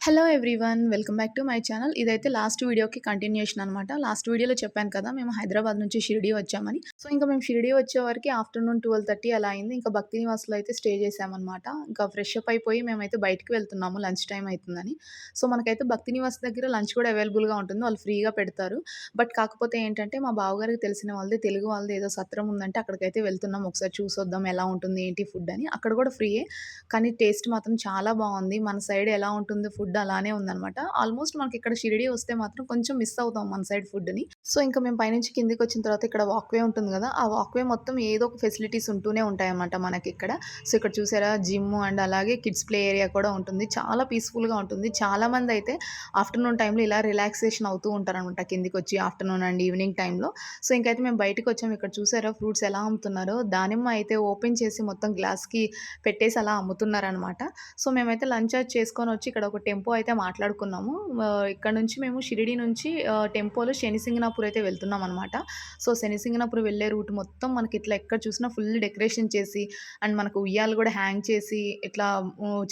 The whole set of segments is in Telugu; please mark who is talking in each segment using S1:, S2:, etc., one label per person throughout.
S1: Hello everyone welcome back to my channel. ఇదైతే లాస్ట్ వీడియోకి కంటిన్యూషన్ అనమాట. లాస్ట్ వీడియోలో చెప్పాను కదా మేము హైదరాబాద్ నుంచి షిరిడీ వచ్చామని. సో ఇంకా మేము షిరిడీ వచ్చే వరకు ఆఫ్టర్నూన్ 12:30 అలా అయింది. ఇంకా భక్తి నివాస్లో అయితే స్టే చేసామన్నమాట. ఇంకా ఫ్రెష్ అప్ అయిపోయి మేమైతే బయటికి వెళ్తున్నాము లంచ్ టైం అవుతుందని. సో మనకైతే భక్తి నివాస్ దగ్గర లంచ్ కూడా అవైలబుల్గా ఉంటుంది, వాళ్ళు ఫ్రీగా పెడతారు. బట్ కాకపోతే ఏంటంటే మా బావగారికి తెలిసిన వాళ్ళది తెలుగు వాళ్ళది ఏదో సత్రం ఉందంటే అక్కడికైతే వెళ్తున్నాం, ఒకసారి చూసొద్దాం ఎలా ఉంటుంది ఏంటి ఫుడ్ అని. అక్కడ కూడా ఫ్రీయే, కానీ టేస్ట్ మాత్రం చాలా బాగుంది. మన సైడ్ ఎలా ఉంటుంది ఫుడ్ అలానే ఉందనమాట. ఆల్మోస్ట్ మనకి ఇక్కడ షిరిడీ వస్తే మాత్రం కొంచెం మిస్ అవుతాం మన సైడ్ ఫుడ్‌ని. సో ఇంకా మేము పైనుంచి కిందకొచ్చిన తర్వాత ఇక్కడ వాక్‌వే ఉంటుంది గదా! ఆ వాక్‌వే మొత్తం ఏదో ఒక ఫెసిలిటీస్ ఉంటూనే ఉంటాయన్నమాట మనకిక్కడ. సో ఇక్కడ చూసారా జిమ్ అండ్ అలాగే కిడ్స్ ప్లే ఏరియా కూడా ఉంటుంది. చాలా పీస్‌ఫుల్‌గా ఉంటుంది. చాలామందయితే ఆఫ్టర్‌నూన్ టైమ్‌లో ఇలా రిలాక్సేషన్ అవుతూ ఉంటారనమాట కిందకొచ్చి ఆఫ్టర్‌నూన్ అండ్ ఈవినింగ్ టైమ్‌లో. సో ఇంకైతే మేము బయటికొచ్చాము. ఇక్కడ చూసారా ఫ్రూట్స్ ఎలా అమ్ముతున్నారో. దానిమ్మ అయితే ఓపెన్ చేసి మొత్తం గ్లాస్‌కి పెట్టేసి అలా అమ్ముతున్నారనమాట. సో మేమైతే లంచ్ అది చేసుకొనొచ్చి ఇక్కడ ఒక టెంపో అయితే మాట్లాడుకున్నాము. ఇక్కడ నుంచి మేము షిరిడీ నుంచి టెంపోలో శనిసింగనాపూర్ అయితే వెళ్తున్నామనమాట. సో శనిసింగనాపూర్ వెళ్ళే రూట్ మొత్తం మనకి ఇట్లా ఎక్కడ చూసినా ఫుల్ డెకరేషన్ చేసి అండ్ మనకు ఉయ్యాలు కూడా హ్యాంగ్ చేసి ఇట్లా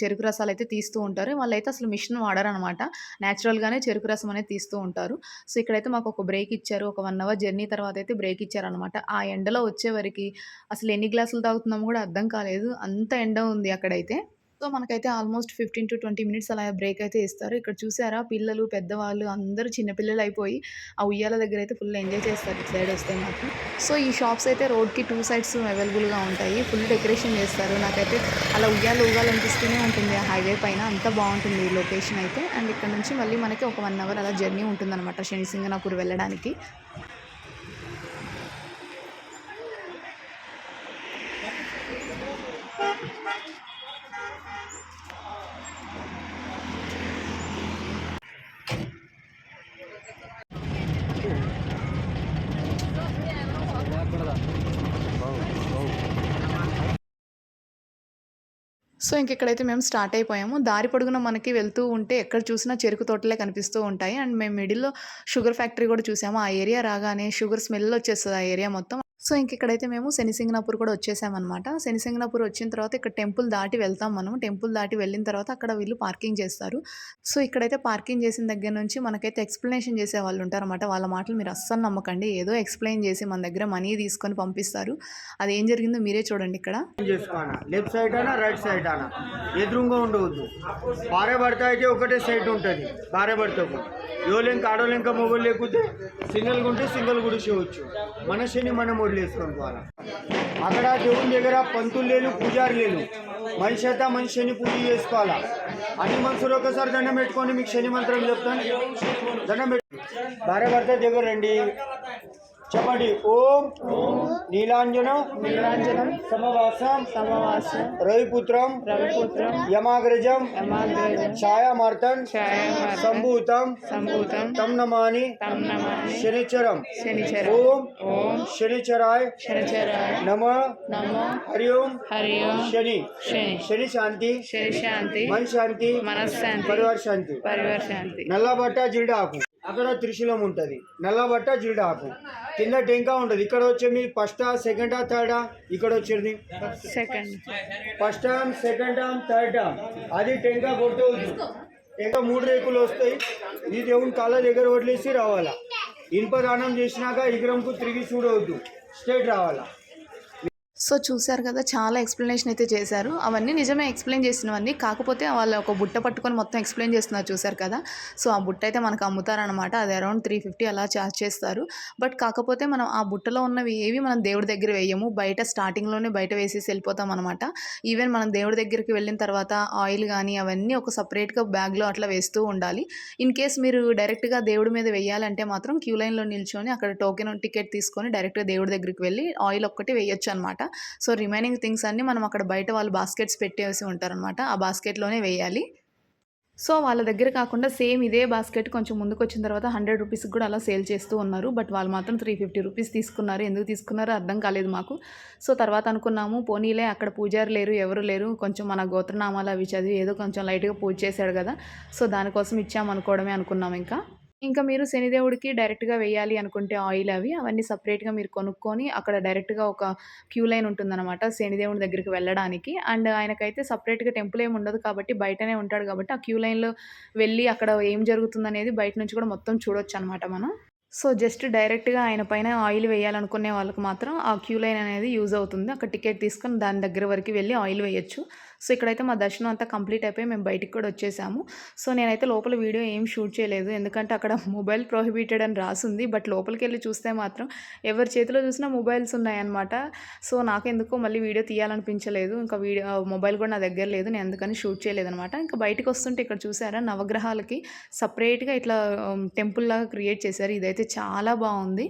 S1: చెరుకు రసాలైతే తీస్తూ ఉంటారు. వాళ్ళైతే అసలు మిషన్ వాడరనమాట. నేచురల్‌గానే చెరుకు రసం అనేది తీస్తూ ఉంటారు. సో ఇక్కడైతే మాకు ఒక బ్రేక్ ఇచ్చారు. ఒక 1 అవర్ జర్నీ తర్వాత అయితే బ్రేక్ ఇచ్చారనమాట. ఆ ఎండలో వచ్చేవరకి అసలు ఎన్ని గ్లాసులు తాగుతున్నామో కూడా అర్థం కాలేదు. అంత ఎండ ఉంది అక్కడైతే. సో, మనకైతే ఆల్మోస్ట్ 15-20 మినిట్స్ అలా బ్రేక్ అయితే ఇస్తారు. ఇక్కడ చూసారా పిల్లలు, పెద్దవాళ్ళు అందరూ చిన్న పిల్లలయిపోయి ఆ ఉయ్యాల దగ్గరైతే ఫుల్ ఎంజాయ్ చేస్తారు ఇటు సైడ్ వస్తే మాత్రం. సో, ఈ షాప్స్ అయితే రోడ్‌కి 2 సైడ్స్ అవైలబుల్‌గా ఉంటాయి. ఫుల్ డెకరేషన్ చేస్తారు. నాకైతే అలా ఉయ్యాల ఊగాలనిపిస్తూనే ఉంటుంది ఆ హైవే పైన. అంత బావుంటుంది ఈ లొకేషన్ అయితే. అండ్ ఇక్కడ నుంచి మళ్ళీ మనకి ఒక 1 అవర్ అలా జర్నీ ఉంటుందనమాట శనిసింగనాపూర్ వెళ్ళడానికి. సో, ఇంకిక్కడైతే మేము స్టార్ట్ అయిపోయాము. దారి పొడుగునా మనకి వెళ్తూ ఉంటే ఎక్కడ చూసినా చెరుకు తోటలే కనిపిస్తూ ఉంటాయి. అండ్ మేము మిడిల్‌లో షుగర్ ఫ్యాక్టరీ కూడా చూసాము. ఆ ఏరియా రాగానే షుగర్ స్మెల్ వచ్చేస్తది ఆ ఏరియా మొత్తం. సో, ఇంకిక్కడైతే మేము శనిసింగనాపూర్ కూడా వచ్చేసామనమాట. శనిసింగనాపూర్ వచ్చిన తర్వాత ఇక్కడ టెంపుల్ దాటి వెళ్తాం మనం. టెంపుల్ దాటి వెళ్ళిన తర్వాత అక్కడ వీళ్ళు పార్కింగ్ చేస్తారు. సో, ఇక్కడైతే పార్కింగ్ చేసిన దగ్గర నుంచి మనకైతే ఎక్స్‌ప్లనేషన్ చేసేవాళ్ళు ఉంటారనమాట. వాళ్ళ మాటలు మీరు అస్సలు నమ్మకండి. ఏదో ఎక్స్‌ప్లెయిన్ చేసి మన దగ్గర మనీ తీసుకొని పంపిస్తారు. అదేం జరిగిందో మీరే చూడండి ఇక్కడ.
S2: చేసుకోనా లెఫ్ట్ సైడ్ అనా రైట్ సైడ్ అనా ఎదురుగా ఉండవద్దు. భార్య భర్త అయితే ఒకటే సైడ్ ఉంటుంది. భార్య భర్తకు యోలింక ఆడోలింక మొగలు లేకపోతే సింగిల్గా ఉంటే సింగిల్ కూడా చేయవచ్చు. మన శని మనం వదిలేసుకోవాలి. అక్కడ దేవుని దగ్గర పంతులు లేను, పూజారి లేను. మనిషి అయితే మనిషి శని పూజ చేసుకోవాలా. అన్ని మనుషులు ఒకసారి దండం పెట్టుకొని మీకు శని మంత్రం చెప్తాను. దండం పెట్టు. భార్య భర్త దగ్గర రండి, చెప్పండి. ఓం నీలాంజనం సమవాసం రవిపుత్రం యమాగ్రజం ఛాయామార్తన్ సంభూతం తం నమాని శనిచరం. ఓం శనిచరాయ నమ హరి ఓం శని. శని శాంతి, మన శాంతి, పరివార శాంతి. నల్ల బట్ట జిల్డా ఆకు, అక్కడ త్రిశూలం ఉంటుంది. నల్ల బట్ట జిల్డా ఆకు, కింద టెంకా ఉంటుంది. ఇక్కడ వచ్చే మీ ఫస్టా సెకండా థర్డా? ఇక్కడ వచ్చేది second. First time second time third time అది టెంకా కొట్టవద్దు. టెంకా 3 రేకులు వస్తాయి. ఇది దేవుని కాళ్ళ దగ్గర వదిలేసి రావాలా. ఇనుప దానం చేసినాక విగ్రహంకు తిరిగి చూడవద్దు, స్ట్రైట్ రావాలా.
S1: సో చూసారు కదా, చాలా ఎక్స్ప్లెనేషన్ అయితే చేశారు. అవన్నీ నిజమే ఎక్స్ప్లెయిన్ చేసినవన్నీ, కాకపోతే వాళ్ళు ఒక బుట్ట పట్టుకొని మొత్తం ఎక్స్ప్లెయిన్ చేస్తున్నారు చూసారు కదా. సో ఆ బుట్ట అయితే మనకు అమ్ముతారనమాట. అది అరౌండ్ 350 అలా ఛార్జ్ చేస్తారు. బట్ కాకపోతే మనం ఆ బుట్టలో ఉన్నవి ఏవి మనం దేవుడి దగ్గర వేయము, బయట స్టార్టింగ్లోనే బయట వేసేసి వెళ్ళిపోతాం అనమాట. ఈవెన్ మనం దేవుడి దగ్గరికి వెళ్ళిన తర్వాత ఆయిల్ కానీ అవన్నీ ఒక సపరేట్గా బ్యాగ్లో అట్లా వేస్తూ ఉండాలి. ఇన్ కేస్ మీరు డైరెక్ట్గా దేవుడి మీద వేయాలంటే మాత్రం క్యూ లైన్లో నిల్చొని అక్కడ టోకెన్ టికెట్ తీసుకొని డైరెక్ట్గా దేవుడి దగ్గరికి వెళ్ళి ఆయిల్ ఒక్కటి వేయొచ్చు అనమాట. సో రిమైనింగ్ థింగ్స్ అన్నీ మనం అక్కడ బయట వాళ్ళు బాస్కెట్స్ పెట్టేసి ఉంటారనమాట. ఆ బాస్కెట్లోనే వేయాలి. సో వాళ్ళ దగ్గర కాకుండా సేమ్ ఇదే బాస్కెట్ కొంచెం ముందుకు వచ్చిన తర్వాత 100 రూపీస్కి కూడా అలా సేల్ చేస్తూ ఉన్నారు. బట్ వాళ్ళు మాత్రం 350 రూపీస్ తీసుకున్నారు. ఎందుకు తీసుకున్నారో అర్థం కాలేదు మాకు. సో తర్వాత అనుకున్నాము పోనీలే, అక్కడ పూజారి లేరు, ఎవరు లేరు, కొంచెం మన గోత్రనామాలు అవి చదివి ఏదో కొంచెం లైట్గా పూజ చేశాడు కదా, సో దానికోసం ఇచ్చామనుకోవడమే అనుకున్నాం ఇంకా. ఇంకా మీరు శనిదేవుడికి డైరెక్ట్‌గా వేయాలి అనుకుంటే అవన్నీ సెపరేట్‌గా మీరు కొనుక్కొని అక్కడ డైరెక్ట్‌గా ఒక క్యూ లైన్ ఉంటుందనమాట శనిదేవుని దగ్గరికి వెళ్ళడానికి. అండ్ ఆయనకైతే సెపరేట్‌గా టెంపుల్ ఏమి ఉండదు కాబట్టి బయటనే ఉంటాడు కాబట్టి ఆ క్యూ లైన్‌లో వెళ్ళి అక్కడ ఏం జరుగుతుందనేది బయట నుంచి కూడా మొత్తం చూడొచ్చనమాట మనం. సో, జస్ట్ డైరెక్ట్‌గా ఆయన పైన ఆయిల్ వేయాలనుకునే వాళ్ళకి మాత్రం ఆ క్యూ లైన్ అనేది యూజ్ అవుతుంది. అక్కడ టికెట్ తీసుకొని దాని దగ్గర వరకు వెళ్లి ఆయిల్ వేయొచ్చు. సో, ఇక్కడైతే మా దర్శనం అంతా కంప్లీట్ అయిపోయి మేము బయటికి కూడా వచ్చేసాము. సో, నేనైతే లోపల వీడియో ఏం షూట్ చేయలేదు. ఎందుకంటే అక్కడ మొబైల్ ప్రొహిబిటెడ్ అని రాసుంది. బట్ లోపలికెళ్ళి చూస్తే మాత్రం ఎవరి చేతిలో చూసినా మొబైల్స్ ఉన్నాయన్నమాట. సో, నాకెందుకో మళ్ళీ వీడియో తీయాలనిపించలేదు. ఇంకా మొబైల్ కూడా నా దగ్గర లేదు. నేను అందుకని షూట్ చేయలేదనమాట. ఇంకా బయటికొస్తుంటే ఇక్కడ చూసారా నవగ్రహాలకి సెపరేట్‌గా ఇట్లా టెంపుల్‌లాగా క్రియేట్ చేశారు. ఇదైతే చాలా బావుంది.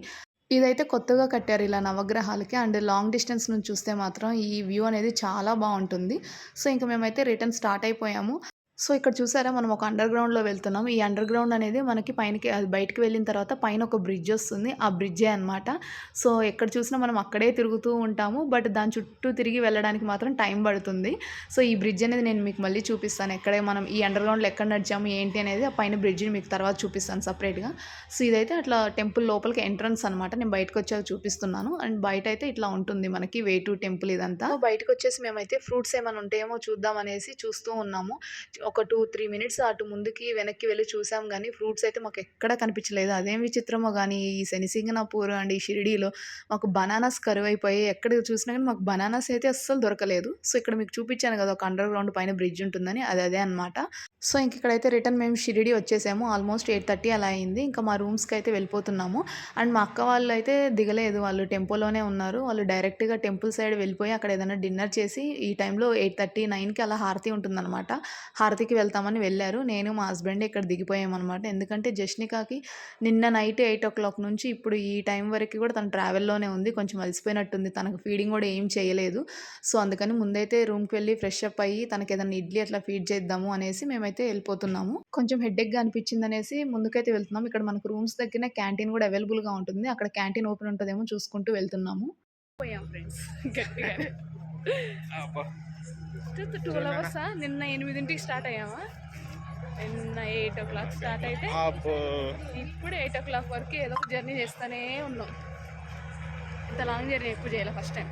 S1: ఇదైతే కొత్తగా కట్టారు ఇలా నవగ్రహాలకి. అండ్ లాంగ్ డిస్టెన్స్ నుంచి చూస్తే మాత్రం ఈ వ్యూ అనేది చాలా బావుంటుంది. సో, ఇంక మేమైతే రిటర్న్ స్టార్ట్ అయిపోయాము. సో, ఇక్కడ చూసారా మనం ఒక అండర్ గ్రౌండ్‌లో వెళ్తున్నాం. ఈ అండర్ గ్రౌండ్ అనేది మనకి పైనకి అది బయటికి వెళ్ళిన తర్వాత పైన ఒక బ్రిడ్జ్ ఒస్తుంది. ఆ బ్రిడ్జే అనమాట. సో, ఎక్కడ చూసినా మనం అక్కడే తిరుగుతూ ఉంటాము. బట్ దాని చుట్టూ తిరిగి వెళ్ళడానికి మాత్రం టైం పడుతుంది. సో, ఈ బ్రిడ్జ్ అనేది నేను మీకు మళ్ళీ చూపిస్తాను. మనం ఈ అండర్ గ్రౌండ్‌లో ఎక్కడ నడిచాము ఏంటి అనేది ఆ పైన బ్రిడ్జ్‌ని మీకు తర్వాత చూపిస్తాను సెపరేట్‌గా. సో, ఇదైతే అట్లా టెంపుల్ లోపలికి ఎంట్రన్స్ అనమాట. నేను బయటకొచ్చాక చూపిస్తున్నాను. అండ్ బయటైతే ఇట్లా ఉంటుంది మనకి వే టు టెంపుల్ ఇదంతా. సో, బయటకొచ్చేసి మేమైతే ఫ్రూట్స్ ఏమైనా ఉంటాయేమో చూద్దాం అనేసి చూస్తూ ఉన్నాము. ఒక 2, 3 మినిట్స్ అటు ముందుకి, వెనక్కి వెళ్లి చూసాం గానీ, ఫ్రూట్స్ అయితే మాకెక్కడ కనిపించలేదు. అదేం విచిత్రమో గానీ, ఈ శనిసింగనాపూర్ అండ్ ఈ షిరిడీలో మాకు బనానాస్ కరువైపోయాయి. ఎక్కడ చూసినా గానీ మాకు బనానాస్ అయితే అస్సలు దొరకలేదు. సో, ఇక్కడ మీకు చూపించాను గదా! ఒక అండర్ గ్రౌండ్ పైన బ్రిడ్జ్ ఉంటుందని. అది అదే అనమాట. సో, ఇక్కడైతే రిటర్న్ మేము షిరిడీ వచ్చేసాము. ఆల్మోస్ట్ 8:30 అలా అయింది. ఇంకా మా రూమ్స్‌కైతే వెళ్ళిపోతున్నాము. అండ్ మా అక్క వాళ్ళైతే దిగలేదు. వాళ్ళు టెంపోలోనే ఉన్నారు. వాళ్ళు డైరెక్ట్‌గా టెంపుల్ సైడ్ వెళ్ళిపోయి అక్కడ ఏదైనా డిన్నర్ చేసి ఈ టైంలో 8:30, 9కి అలా హారతి ఉంటుందనమాట. హారతికి వెళ్తామని వెళ్లారు. నేను మా హస్బెండ్ ఇక్కడ దిగిపోయామనమాట. ఎందుకంటే జష్నికాకి నిన్న నైట్ 8:00 నుంచి ఇప్పుడు ఈ టైం వరకు కూడా తను ట్రావెల్‌లోనే ఉంది. కొంచెం అలసిపోయినట్టుంది. తనకు ఫీడింగ్ కూడా ఏం చేయలేదు. సో, అందుకని ముందైతే రూమ్‌కి వెళ్లి ఫ్రెష్ అప్ అయ్యి తనకేదన్నా ఇడ్లీ అట్లా ఫీడ్ చేద్దాము అనేసి మేమైతే వెళ్ళిపోతున్నాము. కొంచెం హెడేక్‌గా అనిపించిందనేసి ముందుకైతే వెళ్తున్నాం. ఇక్కడ మనకు రూమ్స్ దగ్గరనే క్యాంటీన్ కూడా అవైలబుల్‌గా ఉంటుంది. అక్కడ క్యాంటీన్ ఓపెన్ ఉంటదేమో చూసుకుంటూ వెళ్తున్నాము. పోయాం ఫ్రెండ్స్ గట్టిగానే.
S2: అబ్బా!
S1: 12 అవర్సా? నిన్న 8కి స్టార్ట్ అయ్యామా? నిన్న 8:00 స్టార్ట్ అయితే
S2: అబ్బో!
S1: ఇప్పుడు 8:00 వరకు ఏదో ఒక జర్నీ చేస్తూనే ఉన్నాం. ఇంత లాంగ్ జర్నీ ఎప్పుడు చేయలే ఫస్ట్ టైం.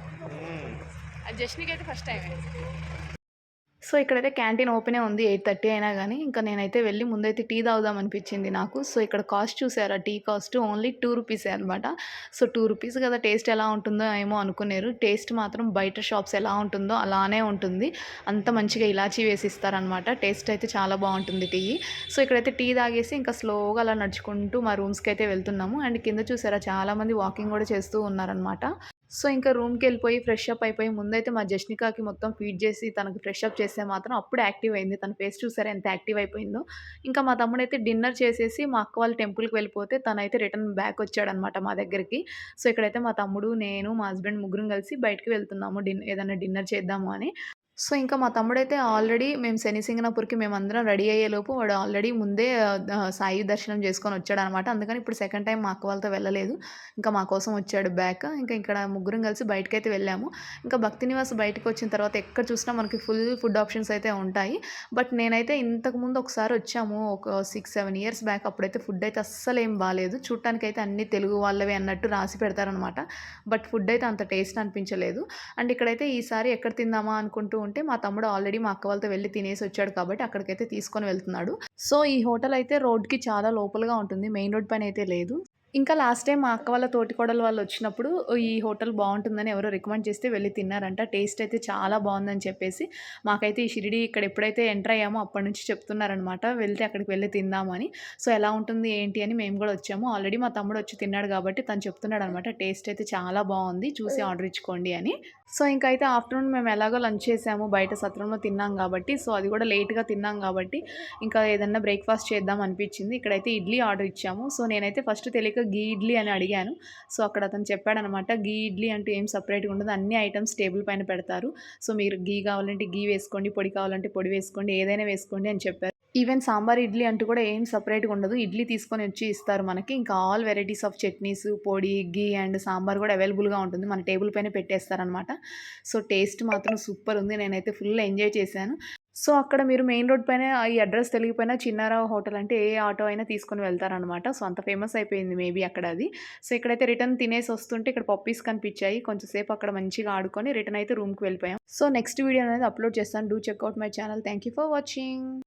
S1: అది జస్ట్‌నికైతే ఫస్ట్ టైమే. సో, ఇక్కడైతే క్యాంటీన్ ఓపెనే ఉంది 8:30 అయినా గానీ, ఇంకా నేనైతే వెళ్ళి ముందైతే టీ తాగుదాం అనిపించింది నాకు. సో, ఇక్కడ కాస్ట్ చూసారా? టీ కాస్ట్ ఓన్లీ 2 రూపీసే అనమాట. సో, 2 రూపీస్ కదా! టేస్ట్ ఎలా ఉంటుందో ఏమో అనుకునేరు. టేస్ట్ మాత్రం బయట షాప్స్ ఎలా ఉంటుందో అలానే ఉంటుంది. అంత మంచిగా ఇలాచీ వేసి ఇస్తారనమాట. టేస్ట్ అయితే చాలా బావుంటుంది టీ. సో, ఇక్కడైతే టీ తాగేసి ఇంకా స్లోగా అలా నడుచుకుంటూ మా రూమ్స్‌కైతే వెళ్తున్నాము. అండ్ కింద చూసారా? చాలామంది వాకింగ్ కూడా చేస్తూ ఉన్నారనమాట. సో, ఇంకా రూమ్‌కెళ్ళిపోయి ఫ్రెష్ అప్ అయిపోయి ముందైతే మా జష్నికాకి మొత్తం ఫీడ్ చేసి తనకు ఫ్రెష్ అప్ చేస్తే మాత్రం అప్పుడు యాక్టివ్ అయింది. తన ఫేస్ చూసారా ఎంత యాక్టివ్ అయిపోయిందో. ఇంకా మా తమ్ముడైతే డిన్నర్ చేసేసి మా అక్క వాళ్ళు టెంపుల్‌కి వెళ్ళిపోతే తనైతే రిటర్న్ బ్యాక్ వచ్చాడనమాట మా దగ్గరికి. సో, ఇక్కడైతే మా తమ్ముడు, నేను, మా హస్బెండ్ ముగ్గురం కలిసి బయటికి వెళ్తున్నాము. ఏదన్నా డిన్నర్ చేద్దాము అని. సో, ఇంకా మా తమ్ముడైతే ఆల్రెడీ మేము శనిసింగనాపూర్‌కి మేమందరం రెడీ అయ్యేలోపు వాడు ఆల్రెడీ ముందే సాయి దర్శనం చేసుకొని వచ్చాడనమాట. అందుకని ఇప్పుడు సెకండ్ టైమ్ మా అక్క వాళ్ళతో వెళ్ళలేదు. ఇంకా మా కోసం వచ్చాడు బ్యాక్. ఇంకా ఇక్కడ ముగ్గురం కలిసి బయటకైతే వెళ్ళాము. ఇంకా భక్తి నివాస్ బయటకొచ్చిన తర్వాత ఎక్కడ చూసినా మనకి ఫుల్ ఫుడ్ ఆప్షన్స్ అయితే ఉంటాయి. బట్ నేనైతే ఇంతకుముందు ఒకసారి వచ్చాము. ఒక 6, 7 ఇయర్స్ బ్యాక్ అప్పుడైతే ఫుడ్ అయితే అస్సలేం బాలేదు. చూడటానికైతే అన్నీ తెలుగు వాళ్ళవే అన్నట్టు రాసి పెడతారనమాట. బట్ ఫుడ్ అయితే అంత టేస్ట్ అనిపించలేదు. అండ్ ఇక్కడైతే ఈసారి ఎక్కడ తిందామా అనుకుంటూ ఉంటే మా తమ్ముడు ఆల్రెడీ మా అక్క వాళ్ళతో వెళ్ళి తినేసి వచ్చాడు కాబట్టి అక్కడికైతే తీసుకొని వెళ్తున్నాడు. సో, ఈ హోటల్ అయితే రోడ్‌కి చాలా లోపలగా ఉంటుంది. మెయిన్ రోడ్ పైన అయితే లేదు. ఇంకా లాస్ట్ టైమ్ మా అక్క వాళ్ళ తోటికోడలు వాళ్ళు వచ్చినప్పుడు ఈ హోటల్ బావుంటుందని ఎవరో రికమెండ్ చేస్తే వెళ్లి తిన్నారంట. టేస్ట్ అయితే చాలా బావుందని చెప్పేసి మాకైతే ఈ షిరిడీ ఇక్కడ ఎప్పుడైతే ఎంటర్ అయ్యామో అప్పటి నుంచి చెప్తున్నారనమాట. వెళ్తే అక్కడికి వెళ్లి తిందాము అని. సో, ఎలా ఉంటుంది ఏంటి అని మేము కూడా వచ్చాము. ఆల్రెడీ మా తమ్ముడు వచ్చి తిన్నాడు కాబట్టి తను చెప్తున్నాడనమాట. టేస్ట్ అయితే చాలా బావుంది. చూసి ఆర్డర్ ఇచ్చుకోండి అని. సో, ఇంకైతే ఆఫ్టర్‌నూన్ మేము ఎలాగో లంచ్ చేసాము. బయట సత్రంలో తిన్నాం కాబట్టి. సో, అది కూడా లేట్‌గా తిన్నాం కాబట్టి ఇంకా ఏదన్నా బ్రేక్‌ఫాస్ట్ చేద్దాం అనిపించింది. ఇక్కడైతే ఇడ్లీ ఆర్డర్ ఇచ్చాము. సో, నేనైతే ఫస్ట్ తెలియక ఘీ ఇడ్లీ అని అడిగాను. సో, అక్కడ అతను చెప్పాడనమాట. ఘీ ఇడ్లీ అంటూ ఏం సెపరేట్‌గా ఉండదు. అన్ని ఐటెమ్స్ టేబుల్ పైన పెడతారు. సో, మీరు ఘీ కావాలంటే ఘీ వేసుకోండి, పొడి కావాలంటే పొడి వేసుకోండి, ఏదైనా వేసుకోండి అని చెప్పారు. ఈవెన్ సాంబార్ ఇడ్లీ అంటూ కూడా ఏం సెపరేట్‌గా ఉండదు. ఇడ్లీ తీసుకొని వచ్చి ఇస్తారు మనకి. ఇంకా ఆల్ వెరైటీస్ ఆఫ్ చట్నీస్, పొడి, ఘీ అండ్ సాంబార్ కూడా అవైలబుల్‌గా ఉంటుంది. మన టేబుల్ పైన పెట్టేస్తారనమాట. సో, టేస్ట్ మాత్రం సూపర్ ఉంది. నేనైతే ఫుల్ ఎంజాయ్ చేశాను. సో, అక్కడ మీరు మెయిన్ రోడ్ పైన ఈ అడ్రెస్ తెలియకపోయినా చిన్నారావు హోటల్ అంటే ఏ ఆటో అయినా తీసుకొని వెళ్తారనమాట. సో, అంత ఫేమస్ అయిపోయింది మేబీ అక్కడ అది. సో, ఇక్కడైతే రిటర్న్ తినేసి వస్తుంటే ఇక్కడ పప్పీస్ కనిపించాయి. కొంచెం సేపు అక్కడ మంచిగా ఆడుకొని రిటర్న్ అయితే రూమ్‌కి వెళ్ళిపోయాం. సో, నెక్స్ట్ వీడియో అనేది అప్‌లోడ్ చేస్తాను. Do check out my channel. Thank you for watching.